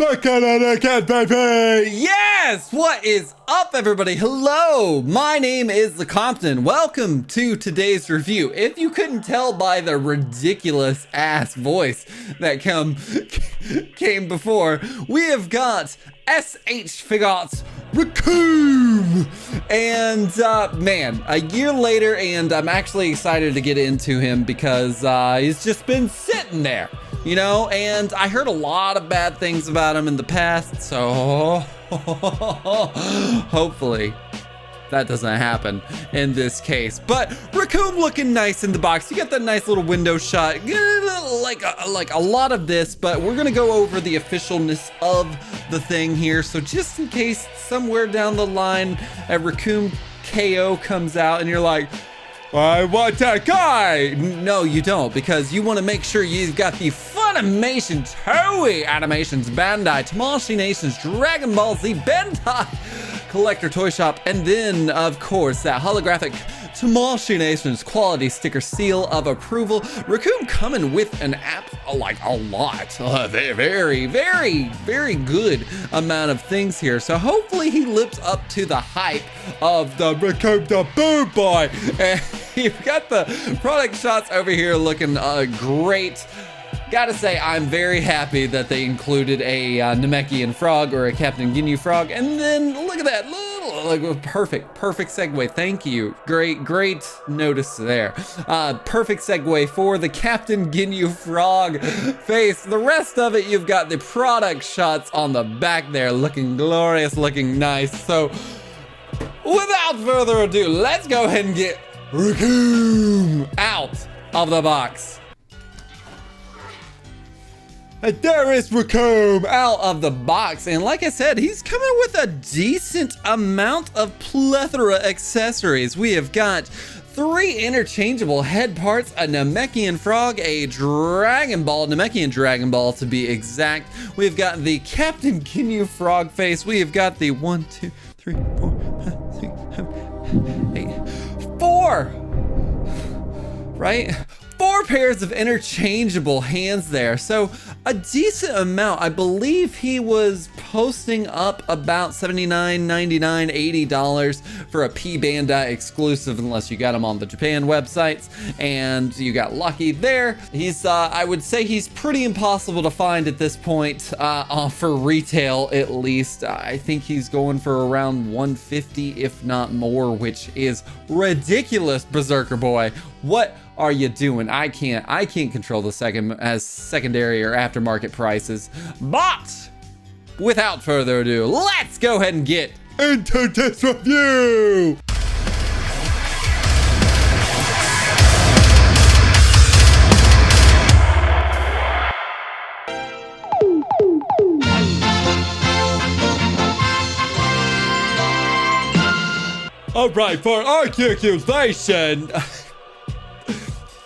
Baby! Yes! What is up, everybody? Hello! My name is LeCompton. Welcome to today's review. If you couldn't tell by the ridiculous ass voice that came before, we have got SH Figuarts Recoome! And man, a year later, and I'm actually excited to get into him because he's just been sitting there. You know, and I heard a lot of bad things about him in the past, so hopefully that doesn't happen in this case. But Recoome looking nice in the box. You got that nice little window shot, like a lot of this, but we're gonna go over the officialness of the thing here. So just in case somewhere down the line a Recoome KO comes out and you're like, I want that guy! No, you don't, because you want to make sure you've got the Funimation, Toei Animations, Bandai, Tamashii Nations, Dragonball Z, Bandai Collector Toy Shop, and then, of course, that holographic Tamashii Nations quality sticker seal of approval. Recoome coming with an app, like a lot, very, very good amount of things here. So hopefully he lives up to the hype of the Recoome the Boo Boy. And you've got the product shots over here looking great. Gotta say, I'm very happy that they included a Namekian frog or a Captain Ginyu frog. And then look at that, like perfect segue. Thank you. Great notice there. Perfect segue for the Captain Ginyu frog face. The rest of it, you've got the product shots on the back there, looking glorious, looking nice. So without further ado, let's go ahead and get Recoome out of the box. And there is Recoome out of the box, and like I said, he's coming with a decent amount of plethora accessories. We have got 3 interchangeable head parts, a Namekian frog, a Dragon Ball, Namekian Dragon Ball to be exact. We've got the Captain Ginyu frog face. We have got the 1, 2, 3, 4, 5, 6, 7, 8, 4, right? 4 pairs of interchangeable hands there. So a decent amount. I believe he was posting up about $79, $99, $80 for a P Bandai exclusive, unless you got him on the Japan websites and you got lucky there. He's, I would say he's pretty impossible to find at this point for retail, at least. I think he's going for around $150, if not more, which is ridiculous, Berserker Boy. What are you doing? I can't control the secondary or aftermarket prices. But without further ado, let's go ahead and get into this review. All right, for articulation.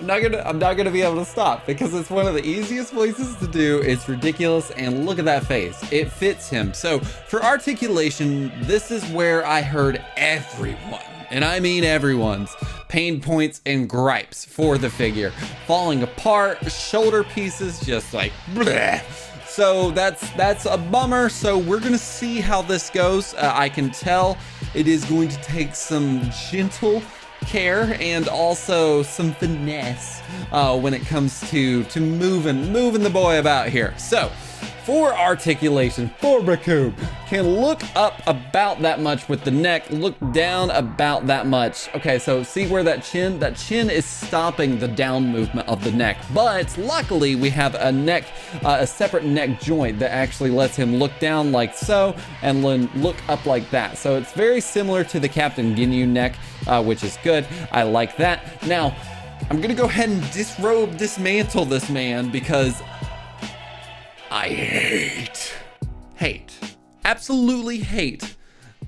I'm not gonna be able to stop because it's one of the easiest voices to do. It's ridiculous, and look at that face. It fits him. So for articulation, this is where I heard everyone, and I mean everyone's, pain points and gripes for the figure. Falling apart, shoulder pieces just like bleh. So that's a bummer. So we're gonna see how this goes. I can tell it is going to take some gentle care and also some finesse when it comes to moving the boy about here. So for articulation, for Recoome, can look up about that much with the neck, look down about that much. Okay, so see where that chin is stopping the down movement of the neck, but luckily we have a neck, a separate neck joint that actually lets him look down like so and then look up like that. So it's very similar to the Captain Ginyu neck, which is good. I like that. Now, I'm gonna go ahead and dismantle this man because I absolutely hate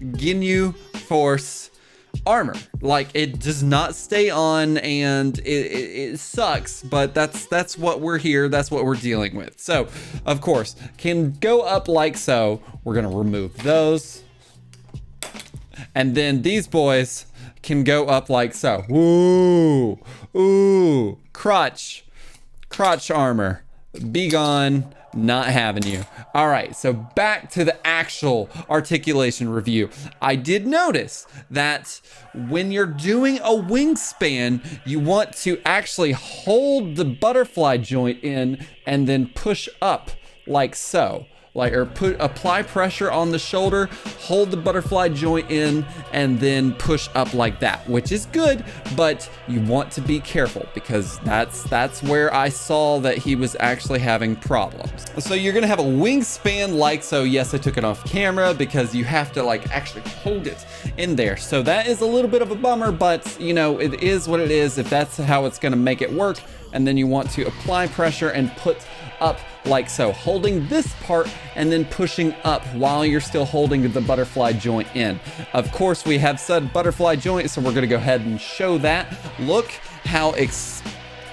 Ginyu Force armor. Like, it does not stay on, and it sucks, but that's what we're here, that's what we're dealing with. So, of course, can go up like so. We're gonna remove those. And then these boys can go up like so. Ooh, crotch armor. Be gone. Not having you. All right, so back to the actual articulation review. I did notice that when you're doing a wingspan, you want to actually hold the butterfly joint in and then push up like so. Or apply pressure on the shoulder, hold the butterfly joint in, and then push up like that, which is good, but you want to be careful because that's where I saw that he was actually having problems. So you're gonna have a wingspan like so. Yes, I took it off camera because you have to like actually hold it in there. So that is a little bit of a bummer, but you know, it is what it is if that's how it's gonna make it work. And then you want to apply pressure and put up like so, holding this part and then pushing up while you're still holding the butterfly joint in. Of course, we have said butterfly joint, so we're gonna go ahead and show that. Look how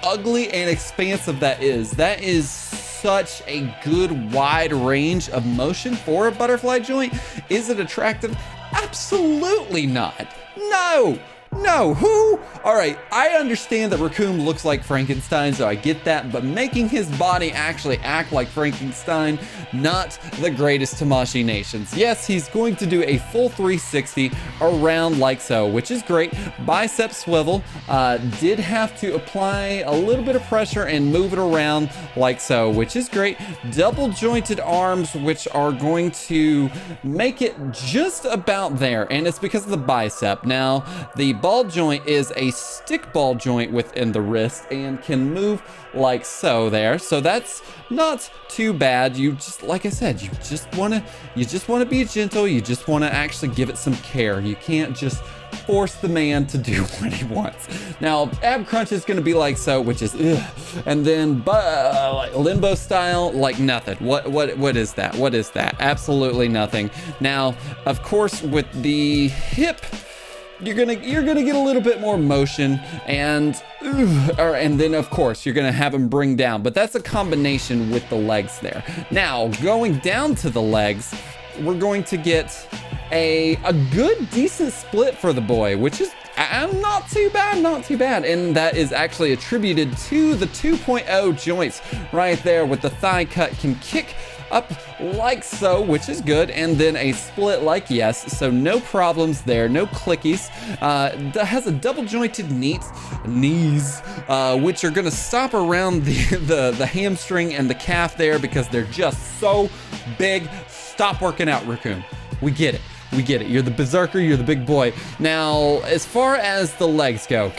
ugly and expansive that is. That is such a good wide range of motion for a butterfly joint. Is it attractive? Absolutely not. No, who? All right, I understand that Recoome looks like Frankenstein, so I get that, but making his body actually act like Frankenstein, not the greatest Tamashii nations. Yes, he's going to do a full 360 around like so, which is great. Bicep swivel, did have to apply a little bit of pressure and move it around like so, which is great. Double jointed arms, which are going to make it just about there, and it's because of the bicep. Now, the ball joint is a stick ball joint within the wrist and can move like so there. So that's not too bad. You just, like I said, you just want to be gentle. You just want to actually give it some care. You can't just force the man to do what he wants. Now, ab crunch is going to be like so, which is and then like limbo style, like nothing. What is that? What is that? Absolutely nothing. Now, of course, with the hip, you're gonna get a little bit more motion, and then of course you're gonna have him bring down, but that's a combination with the legs there. Now, going down to the legs, we're going to get a good decent split for the boy, which is not too bad, and that is actually attributed to the 2.0 joints right there, with the thigh cut can kick up like so, which is good, and then a split like yes, so no problems there, no clickies. That has a double jointed knees, which are gonna stop around the hamstring and the calf there because they're just so big. Stop working out, Recoome. We get it. You're the berserker, you're the big boy. Now, as far as the legs go,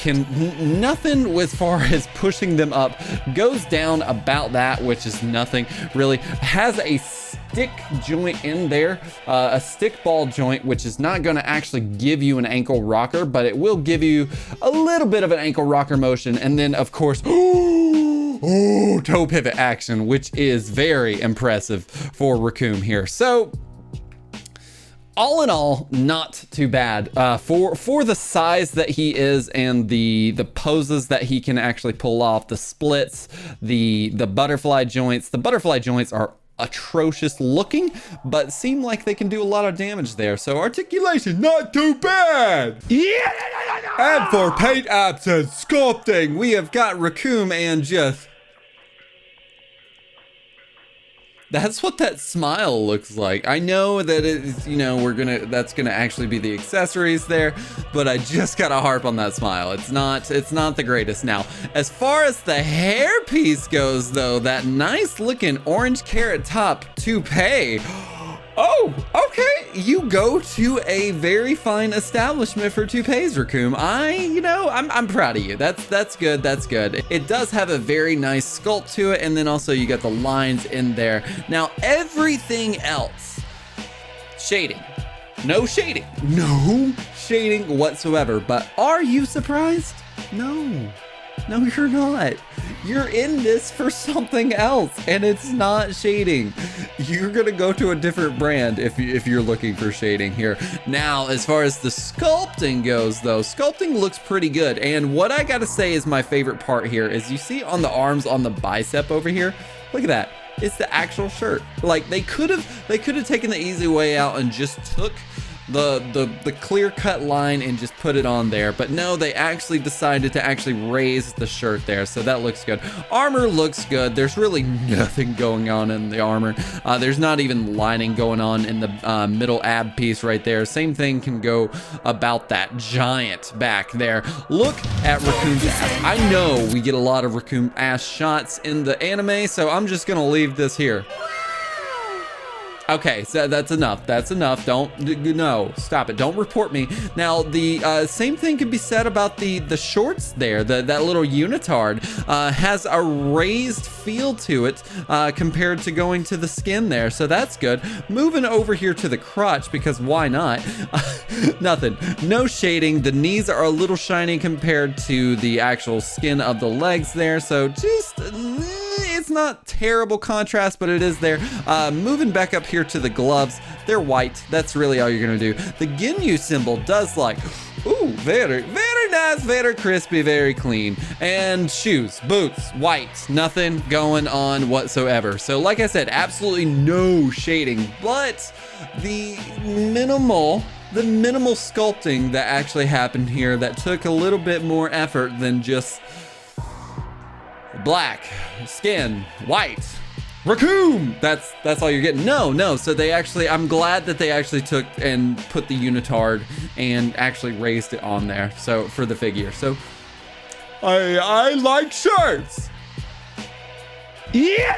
nothing as far as pushing them up. Goes down about that, which is nothing really. Has a stick joint in there, a stick ball joint, which is not going to actually give you an ankle rocker, but it will give you a little bit of an ankle rocker motion. And then, of course, toe pivot action, which is very impressive for Recoome here. So, all in all, not too bad for the size that he is and the poses that he can actually pull off, the splits, the butterfly joints. The butterfly joints are atrocious looking, but seem like they can do a lot of damage there. So articulation, not too bad. Yeah. And for paint apps and sculpting, we have got Recoome, and just that's what that smile looks like. I know that it's, you know, that's gonna actually be the accessories there, but I just gotta harp on that smile. It's not the greatest. Now, as far as the hair piece goes though, that nice looking orange carrot top toupee. Oh, okay. You go to a very fine establishment for toupees, Recoome. I'm proud of you. That's good. That's good. It does have a very nice sculpt to it, and then also you got the lines in there. Now, everything else, shading. No shading. No shading whatsoever. But are you surprised? No. No, you're not. You're in this for something else, and it's not shading. You're gonna go to a different brand if you're looking for shading here. Now, as far as the sculpting goes, though, sculpting looks pretty good. And what I gotta say is my favorite part here is you see on the arms, on the bicep over here, look at that. It's the actual shirt. Like they could have taken the easy way out and just took the clear-cut line and just put it on there. But no, they actually decided to actually raise the shirt there, so that looks good. Armor looks good. There's really nothing going on in the armor. There's not even lining going on in the middle ab piece right there. Same thing can go about that giant back there. Look at Recoom's ass. I know we get a lot of Recoome ass shots in the anime, so I'm just gonna leave this here. Okay, so that's enough. That's enough. No, stop it. Don't report me. Now, the same thing can be said about the shorts there. That little unitard has a raised feel to it compared to going to the skin there. So that's good. Moving over here to the crotch, because why not? Nothing. No shading. The knees are a little shiny compared to the actual skin of the legs there. So just... it's not terrible contrast, but it is there. Moving back up here to the gloves, they're white. That's really all you're gonna do. The Ginyu symbol does like, ooh, very nice, very crispy, very clean. And shoes, boots, white, nothing going on whatsoever. So like I said, absolutely no shading, but the minimal sculpting that actually happened here that took a little bit more effort than just black skin, white, Recoome. That's all you're getting. No. So they actually, I'm glad that they actually took and put the unitard and actually raised it on there. So for the figure. So I like shirts. Yeah,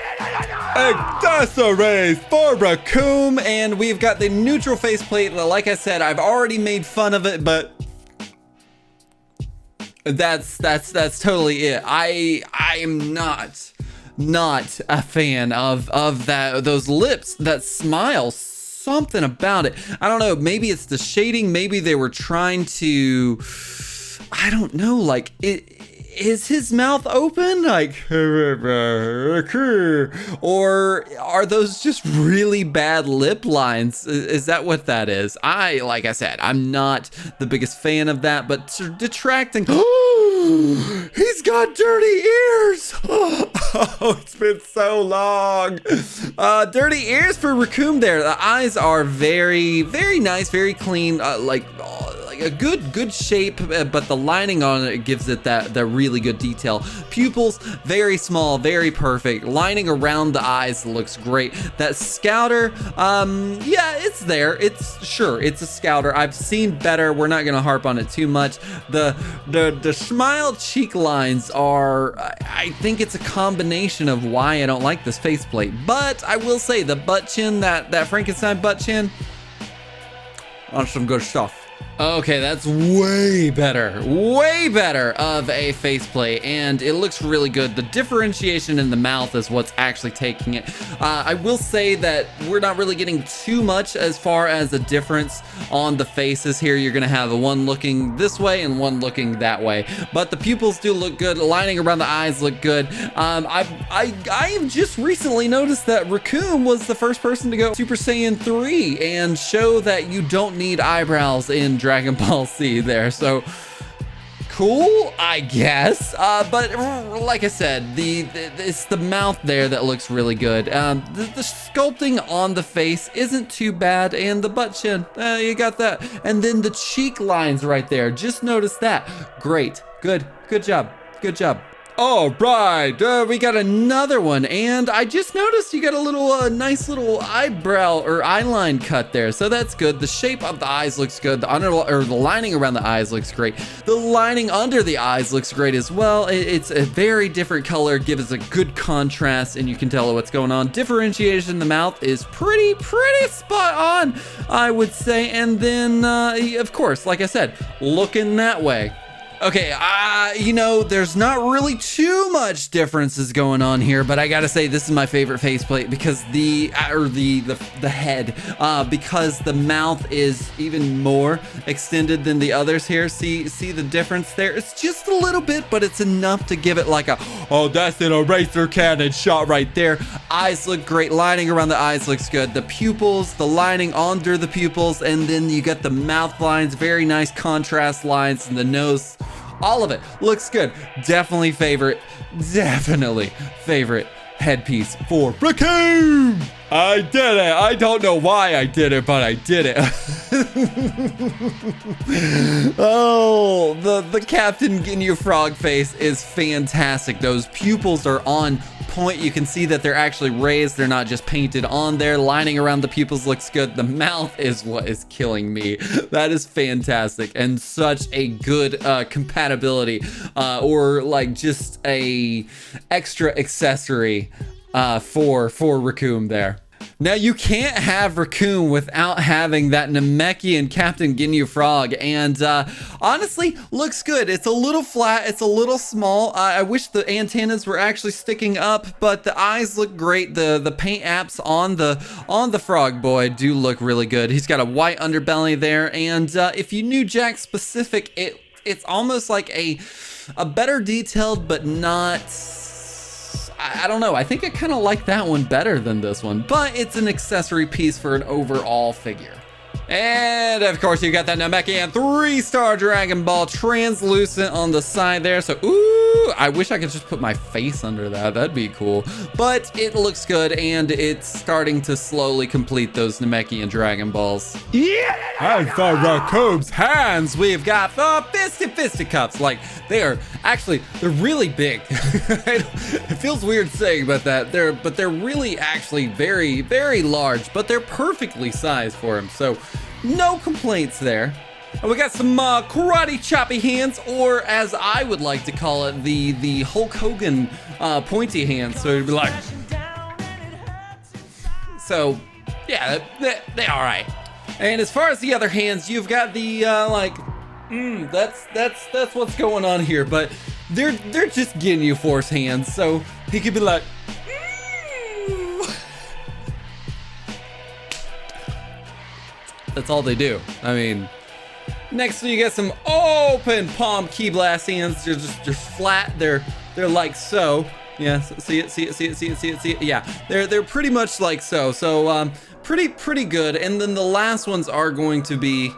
accessories for Recoome, and we've got the neutral faceplate. Like I said, I've already made fun of it, but that's totally it. I am not a fan of those lips, that smile. Something about it. I don't know, maybe it's the shading, maybe they were trying to, I don't know, like is his mouth open? Like, or are those just really bad lip lines? Is that what that is? Like I said, I'm not the biggest fan of that, but detracting. He's got dirty ears. Oh, it's been so long. Dirty ears for Recoome there. The eyes are very nice, very clean, like a good shape, but the lining on it gives it that really good detail. Pupils, very small, very perfect. Lining around the eyes looks great. That scouter, yeah, it's there. It's a scouter. I've seen better. We're not gonna harp on it too much. The smile cheek lines are, I think it's a combination of why I don't like this faceplate. But I will say the butt chin, that Frankenstein butt chin, on some good stuff. Okay, that's way better of a faceplate, and it looks really good. The differentiation in the mouth is what's actually taking it. I will say that we're not really getting too much as far as a difference on the faces here. You're gonna have one looking this way and one looking that way, but the pupils do look good. Lining around the eyes look good. I've just recently noticed that Recoome was the first person to go Super Saiyan 3 and show that you don't need eyebrows in Dragon Ball Z there, so cool, I guess. But like I said, it's the mouth there that looks really good. The sculpting on the face isn't too bad, and the butt chin, you got that. And then the cheek lines right there, just notice that. Great, good job. All right, we got another one, and I just noticed you got a little nice little eyebrow or eyeline cut there, so that's good. The shape of the eyes looks good. The lining around the eyes looks great. The lining under the eyes looks great as well. It's a very different color, gives us a good contrast, and you can tell what's going on. Differentiation in the mouth is pretty spot on, I would say. And then, of course, like I said, looking that way. Okay, you know, there's not really too much differences going on here, but I gotta say this is my favorite faceplate because the head, because the mouth is even more extended than the others here. See the difference there? It's just a little bit, but it's enough to give it like a, oh, that's an eraser cannon shot right there. Eyes look great. Lining around the eyes looks good. The pupils, the lining under the pupils, and then you got the mouth lines, very nice contrast lines, and the nose. All of it looks good. Definitely favorite headpiece for Recoome. I did it. I don't know why I did it, but I did it. Oh, the Captain Ginyu frog face is fantastic. Those pupils are on point. You can see that they're actually raised. They're not just painted on there. Lining around the pupils looks good. The mouth is what is killing me. That is fantastic and such a good compatibility or like just a extra accessory for Recoome there. Now you can't have Recoome without having that Namekian Captain Ginyu frog, and honestly, looks good. It's a little flat, it's a little small. I wish the antennas were actually sticking up, but the eyes look great. The paint apps on the frog boy do look really good. He's got a white underbelly there, and if you knew Jack specific, it's almost like a better detailed, but not. I don't know. I think I kind of like that one better than this one, but it's an accessory piece for an overall figure. And of course you got that Namekian 3-star Dragon Ball translucent on the side there. So, ooh, I wish I could just put my face under that. That'd be cool. But it looks good, and it's starting to slowly complete those Namekian Dragon Balls. Yeah! And for Recoome's hands, we've got the fisticuffs. Like, they're really big. It feels weird saying about that. They're really actually very, very large, but they're perfectly sized for him. So no complaints there. And we got some karate choppy hands, or as I would like to call it, the Hulk Hogan pointy hands. So it'd be like, so yeah, they all right. And as far as the other hands, you've got the that's what's going on here. But they're just Ginyu Force hands, so he could be like. That's all they do. I mean, next you get some open palm key blast hands. They're just flat. They're like so. Yeah, see it. Yeah, they're pretty much like so. So pretty good. And then the last ones are going to be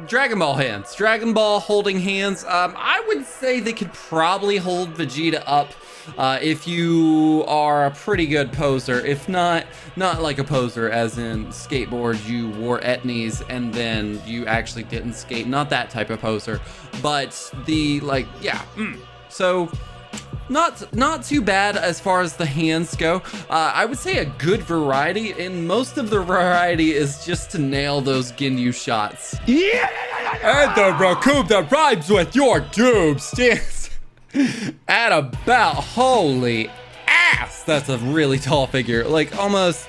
Dragon Ball hands. Dragon Ball holding hands. I would say they could probably hold Vegeta up if you are a pretty good poser. If not like a poser as in skateboard, you wore etnies and then you actually didn't skate. Not that type of poser, but the like, yeah. So not too bad as far as the hands go. I would say a good variety, and most of the variety is just to nail those Ginyu shots. Yeah! And the Recoome that rhymes with your doom stands at about, holy ass, that's a really tall figure. Like almost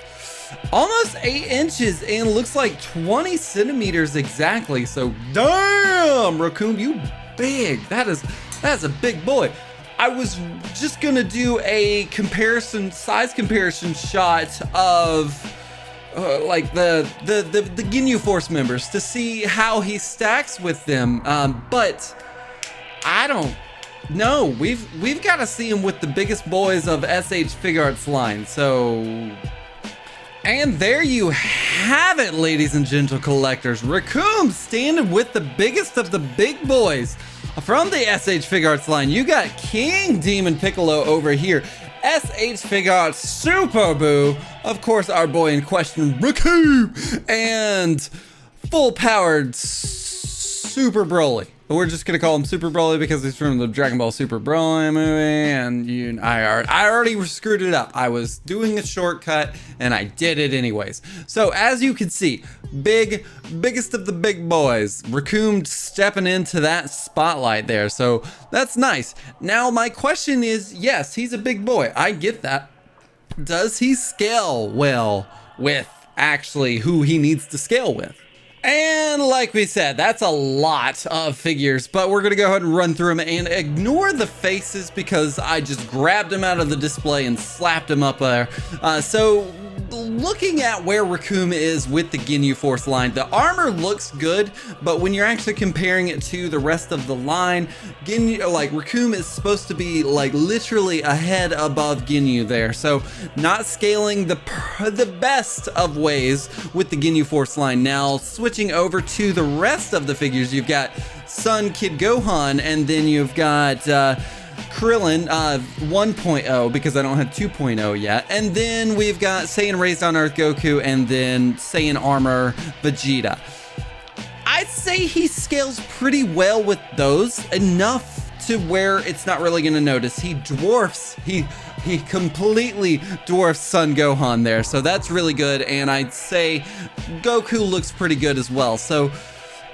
8 inches and looks like 20 centimeters exactly. So damn, Recoome, you big. That's a big boy. I was just gonna do a size comparison shot of like the Ginyu Force members to see how he stacks with them, but I don't know. We've got to see him with the biggest boys of SH Figuarts line. So, and there you have it, ladies and gentle collectors. Recoome standing with the biggest of the big boys. From the SH Figuarts line, you got King Demon Piccolo over here. SH Figuarts Super Boo. Of course, our boy in question, Recoome. And full-powered Super Broly. But we're just gonna call him Super Broly because he's from the Dragon Ball Super Broly movie, and I already screwed it up. I was doing a shortcut, and I did it anyways. So as you can see, biggest of the big boys, Recoome stepping into that spotlight there. So that's nice. Now my question is, yes, he's a big boy. I get that. Does he scale well with actually who he needs to scale with? And like we said, that's a lot of figures, but we're gonna go ahead and run through them and ignore the faces because I just grabbed them out of the display and slapped them up there. So looking at where Recoome is with the Ginyu Force line, the armor looks good, but when you're actually comparing it to the rest of the line, Recoome is supposed to be like literally a head above Ginyu there. So not scaling the best of ways with the Ginyu Force line. Now switching over to the rest of the figures, you've got Son Kid Gohan, and then you've got Krillin 1.0 because I don't have 2.0 yet. And then we've got Saiyan Raised on Earth Goku and then Saiyan Armor Vegeta. I'd say he scales pretty well with those, enough to where it's not really gonna notice. He dwarfs, he completely dwarfs Son Gohan there, so that's really good. And I'd say Goku looks pretty good as well. So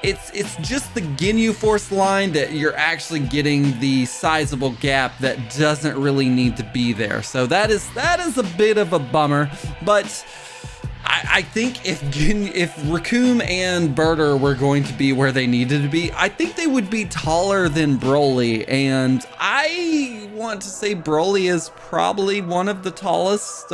it's just the Ginyu Force line that you're actually getting the sizable gap that doesn't really need to be there. So that is a bit of a bummer, but I think if Recoome and Burter were going to be where they needed to be, I think they would be taller than Broly. And I want to say Broly is probably one of the tallest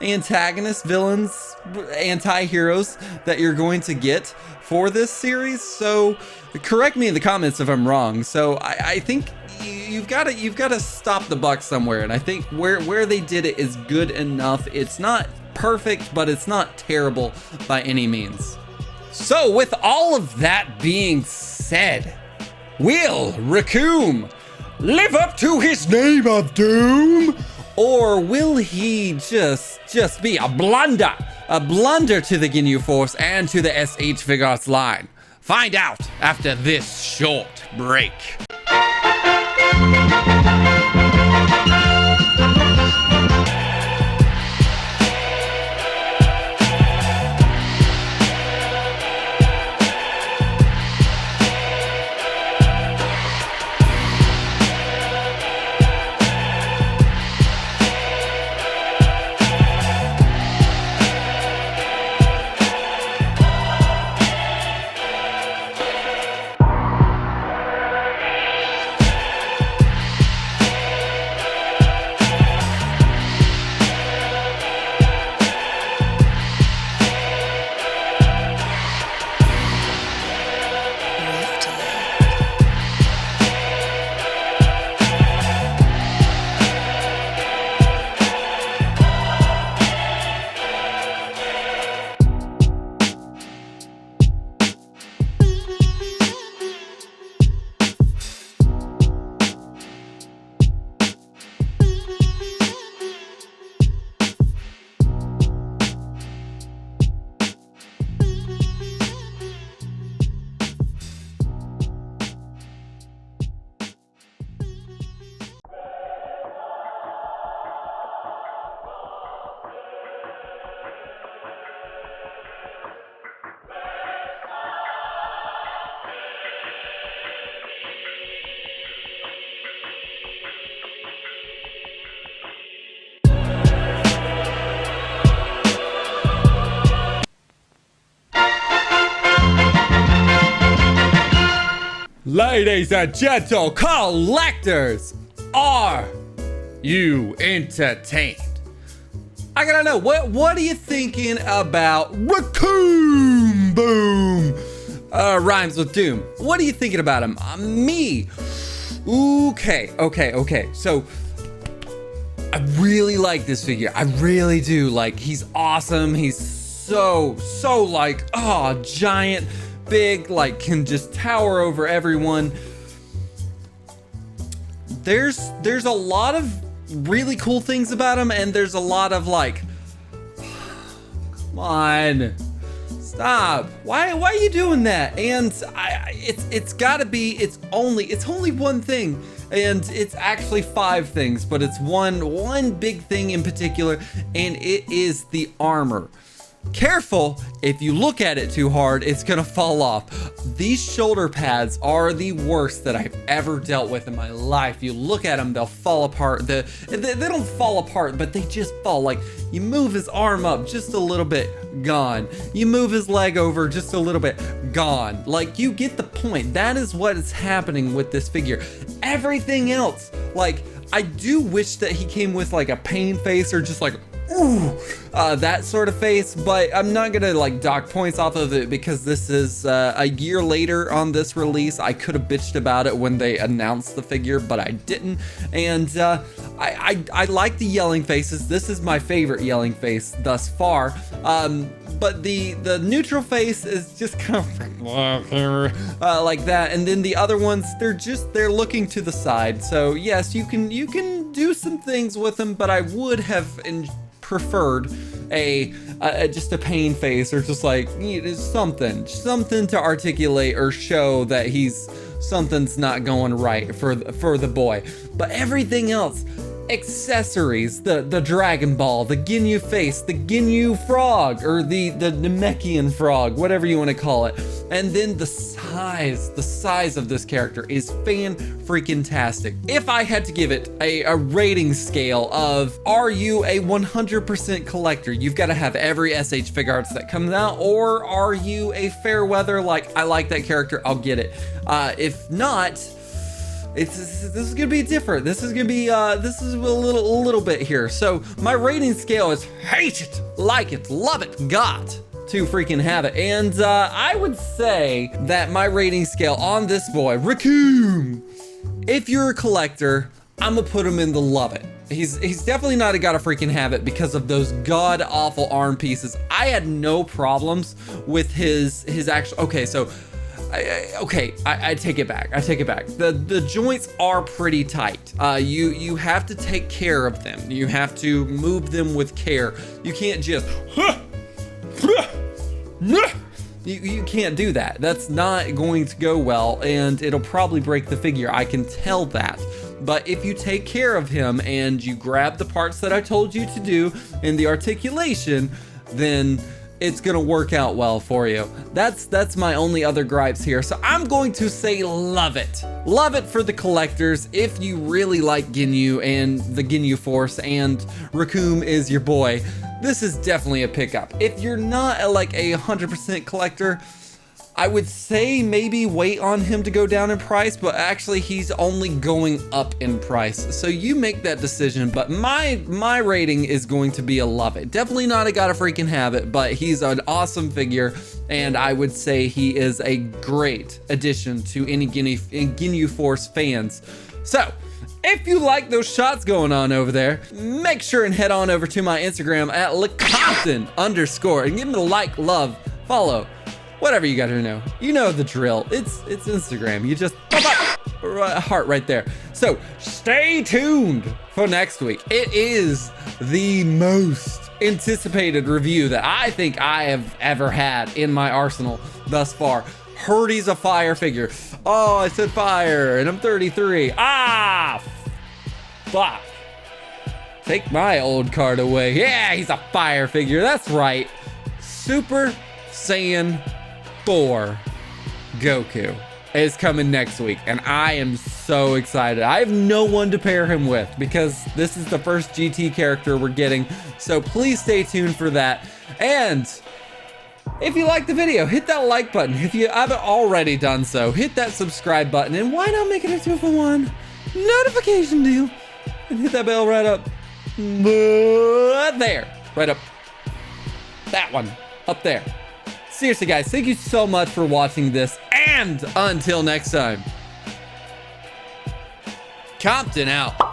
antagonist villains, anti-heroes that you're going to get for this series. So correct me in the comments if I'm wrong. So I think you've got to stop the buck somewhere. And I think where they did it is good enough. It's not perfect, but it's not terrible by any means. So with all of that being said, will Recoome live up to his name of doom? Or will he just be a blunder to the Ginyu Force and to the SH Figuarts line? Find out after this short break. Ladies and gentle collectors, are you entertained? I gotta know, what are you thinking about Recoome Boom? Rhymes with Doom. What are you thinking about him? Me. Okay. So, I really like this figure. I really do. Like, he's awesome. He's so like, giant, big, like can just tower over everyone. There's a lot of really cool things about him, and there's a lot of like, come on, stop. Why are you doing that? And it's gotta be, it's only one thing, and it's actually 5 things, but it's one big thing in particular, and it is the armor. Careful, if you look at it too hard, it's gonna fall off. These shoulder pads are the worst that I've ever dealt with in my life. You look at them, they'll fall apart. They don't fall apart, but they just fall. Like, you move his arm up just a little bit, gone. You move his leg over just a little bit, gone. Like, you get the point. That is what is happening with this figure. Everything else, like, I do wish that he came with like a pain face or just like, ooh, that sort of face, but I'm not gonna like dock points off of it because this is a year later on this release. I could have bitched about it when they announced the figure, but I didn't. And I like the yelling faces. This is my favorite yelling face thus far. but the neutral face is just kind of like that, and then the other ones, they're looking to the side. So yes, you can do some things with him, but I would have preferred just a pain face, or just like something to articulate or show that something's not going right for the boy. But everything else, accessories, the Dragonball, the Ginyu face, the Ginyu frog, or the Namekian frog, whatever you want to call it. And then the size of this character is fan-freaking-tastic. If I had to give it a rating scale of, are you a 100% collector? You've got to have every SH Figuarts that comes out, or are you a fair weather, like, I like that character, I'll get it. If not, this is gonna be different. This is a little bit here. So my rating scale is hate it, like it, love it, got to freaking have it. And I would say that my rating scale on this boy, Recoome, if you're a collector, I'm gonna put him in the love it. He's definitely not a gotta freaking have it because of those god awful arm pieces. I had no problems with his actual, okay, so I take it back. The joints are pretty tight. You have to take care of them. You have to move them with care. You can't just you can't do that. That's not going to go well, and it'll probably break the figure. I can tell that. But if you take care of him and you grab the parts that I told you to do in the articulation, then it's gonna work out well for you. That's my only other gripes here. So I'm going to say love it. Love it for the collectors. If you really like Ginyu and the Ginyu Force and Recoome is your boy, this is definitely a pickup. If you're not like a 100% collector, I would say maybe wait on him to go down in price, but actually he's only going up in price. So you make that decision, but my rating is going to be a love it. Definitely not a gotta freaking have it, but he's an awesome figure, and I would say he is a great addition to any Ginyu Force fans. So, if you like those shots going on over there, make sure and head on over to my Instagram at LeCompton_ and give me a like, love, follow, whatever you gotta know. You know the drill. It's Instagram. You just pop up a heart right there. So stay tuned for next week. It is the most anticipated review that I think I have ever had in my arsenal thus far. He's a fire figure. Oh, I said fire, and I'm 33. Ah, fuck. Take my old card away. Yeah, he's a fire figure. That's right. Super Saiyan 4 Goku is coming next week, and I am so excited. I have no one to pair him with because this is the first GT character we're getting, so please stay tuned for that. And if you like the video, hit that like button. If you haven't already done so, hit that subscribe button, and why not make it a 2-for-1 notification deal and hit that bell right up there, right up that one up there. Seriously, guys, thank you so much for watching this, and until next time, Compton out.